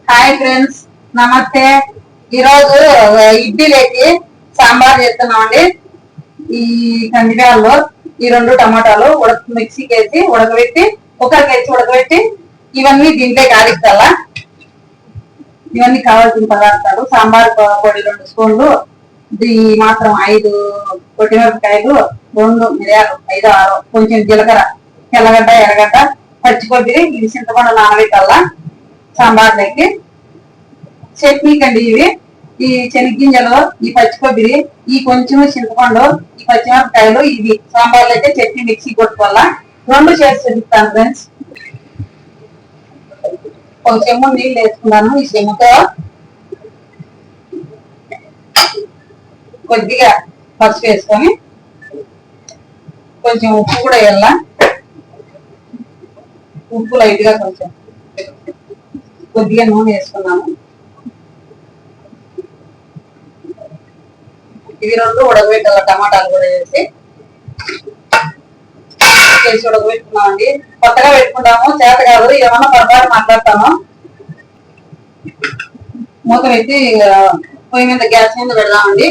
Hi friends, నమస్తే. ఈరోజు ఇడ్లీలోకి సాంబార్ చేస్తున్నామండి. ఈ కందిబ్యాల్లో ఈ 2 టమాటాలు మిక్సీకి వేసి ఉడకబెట్టి ఉడకబెట్టి ఇవన్నీ దీంట్లోకి ఆడిస్తాలా. ఇవన్నీ కావాల్సిన పదార్థాలు: సాంబార్ పొడి 2 స్పూన్లు, ఈ మాత్రం 5 పొట్టిమిరపకాయలు, 2 మిరియాలు 5 6, కొంచెం జీలకర్ర, తెల్లగడ్డ, ఎర్రగడ్డ, పచ్చి కొబ్బరి, ఇది చింతపండు నానబెట్టాలా. సాంబార్లోకి చట్నీ కండి ఇవి. ఈ శనగ్గింజలు, ఈ పచ్చి కొబ్బరి, ఈ కొంచెం చింతపండు, ఈ పచ్చిమిరపకాయలు, ఇది సాంబార్లో అయితే చట్నీ మిక్సీ కొట్టుకోవాలా. 2 చేసి చూపిస్తాను ఫ్రెండ్స్. ఒక చెమ్ము నీళ్ళు వేసుకున్నాను. ఈ చెమ్ముతో కొద్దిగా పసుపు వేసుకొని కొంచెం ఉప్పు కూడా వేయాల. ఉప్పు లైట్గా కొంచెం కొద్దిగా నూనె వేసుకున్నాము. ఇవి 2 ఉడకబెట్టాల. టమాటాలు కూడా వేసి ఉడకబెట్టుకున్నామండి. కొత్తగా పెట్టుకుంటాము, చేత కాదు, ఏమన్నా పొరపాటు మాట్లాడతాను. మూత పెట్టి పొయ్యి మీద గ్యాస్ మీద పెడదామండి.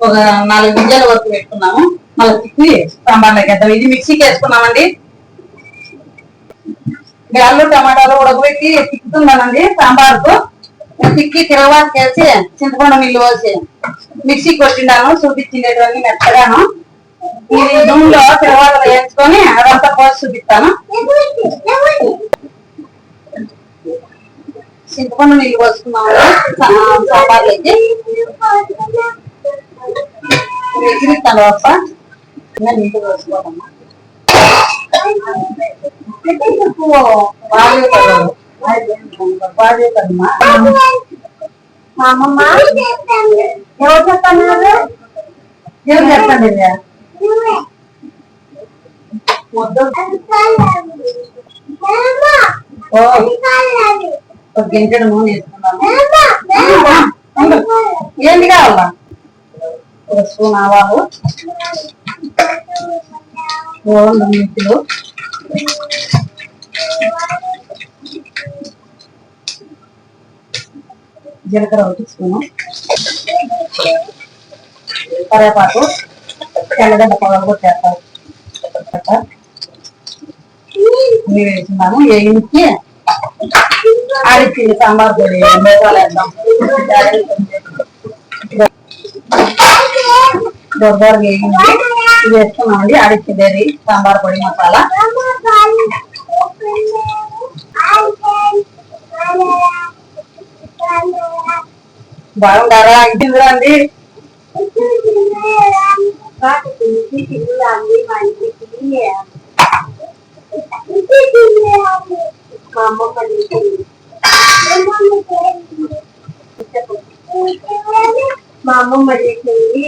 ఒక 4 గింజల వరకు పెట్టుకున్నాము. మళ్ళీ తిప్పి సాంబార్లోకి వేద్దాం. ఇది మిక్సీకి వేసుకున్నామండి. బ్యాళ్ళు టమాటాలు ఉడకబెట్టి తిప్పుతున్నానండి. సాంబార్కు తిక్కి తిరగబాటు చేసి చింతపండు నీళ్ళు పోసి మిక్సీ కొట్టిండాను. చూపించిండేటువంటి మెత్తగాను. ఇది నూనెలో తిరగబాటు వేసుకొని అదంతా పోసి చూపిస్తాను. చింతపండు నీళ్ళు పోసుకున్నాము సాంబార్లోకి. ఎగిరిస్తాను అప్ప నీళ్ళు పోసుకోవాలమ్మా. బాగా మా అమ్మమ్మ ఎవరు చెప్పండి? ఎవరు చెప్పండి? ఒక గింజడు నూనె వేసుకున్నాము. ఏంటి కావాలా? 1 స్పూన్ ఆవాలు, 2 మెంతులు, జీలకర్ర 1 స్పూను, కరివేపాకు, తెల్లగడ్డ పొగలు కొట్టేస్తారు. అన్ని వేసుకున్నాము. వేయించి ఆడిచ్చింది సాంబార్ పొడి మసాలా వేద్దాం. దొడ్డగా వేయించి ఇది వేసుకున్నామండి. ఆడిచ్చింది సాంబార్ పొడి మసాలా. బాగుంటారా? ఇంటిందిరా అండి. మా అమ్మమ్మ చేసింది.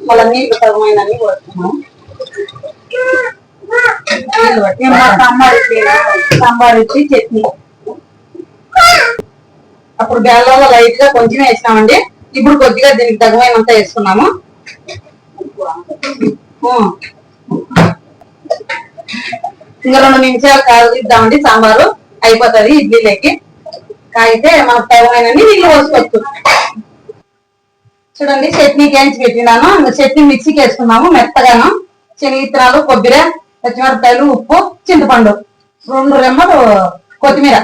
మళ్ళీ నీళ్ళు తగమైనన్ని పోస్తున్నాం. సాంబార్ ఇచ్చి చట్నీ అప్పుడు బెల్లంలో లైట్ గా కొంచెం వేసినామండి. ఇప్పుడు కొద్దిగా దీనికి తగమైనంత వేసుకున్నాము. ఇంకా 2 నిమిషాలు కాగిద్దామండి. సాంబారు అయిపోతుంది. ఇడ్లీలోకి కాగితే మనకు తగమైనన్ని నీళ్ళు పోసుకోవచ్చు. చూడండి, చట్నీకి వేయించి పెట్టినాను. చట్నీ మిక్సీకి వేసుకున్నాము మెత్తగాను. శనగిత్తనాలు, కొబ్బరి, పచ్చిమిరపకాయలు, ఉప్పు, చింతపండు, 2 రెమ్మలు కొత్తిమీర.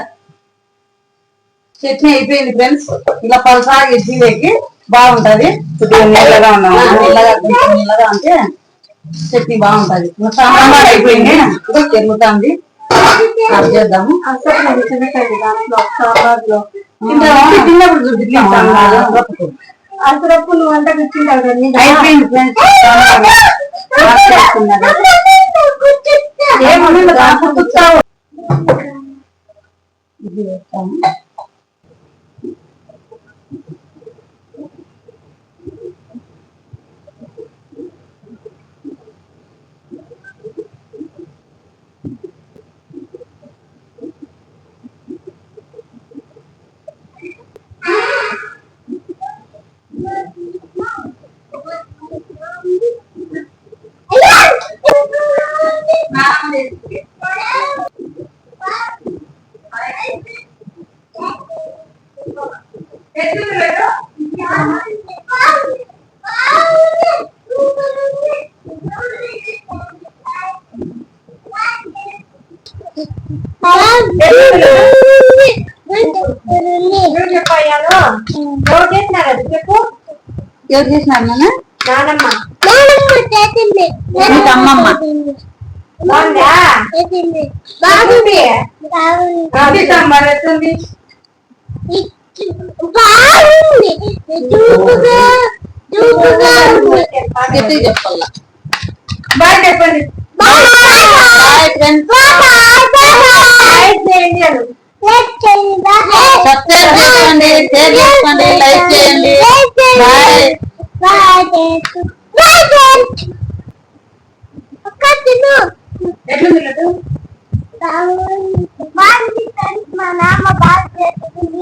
చట్నీ అయిపోయింది ఫ్రెండ్స్. ఇలా పలసాగా ఇడ్లీలోకి బాగుంటది. నీళ్ళగా అంటే చట్నీ బాగుంటది. సాంబార్ అయిపోయింది, తిరుగుతుంది. చేద్దాము. తిన్నప్పుడు చూపిస్తాము. అసలు నువ్వు అంతా కూర్చుంటావు. అయిపోయింది ఫ్రెండ్స్. ఇది వేస్తాము. చెప్పు ఎవరు చేసినారు నాన్నమ్మ అమ్మమ్మ సాంబార్ ఎట్లుంది చెప్పాల బాయ్ చెప్పండి సబ్స్క్రైబ్ చేసుకోండి షేర్ చేసుకోండి లైక్ చేయండి బాయ్ ఎట్లుంది మా నాన్న బాగా చేస్తుంది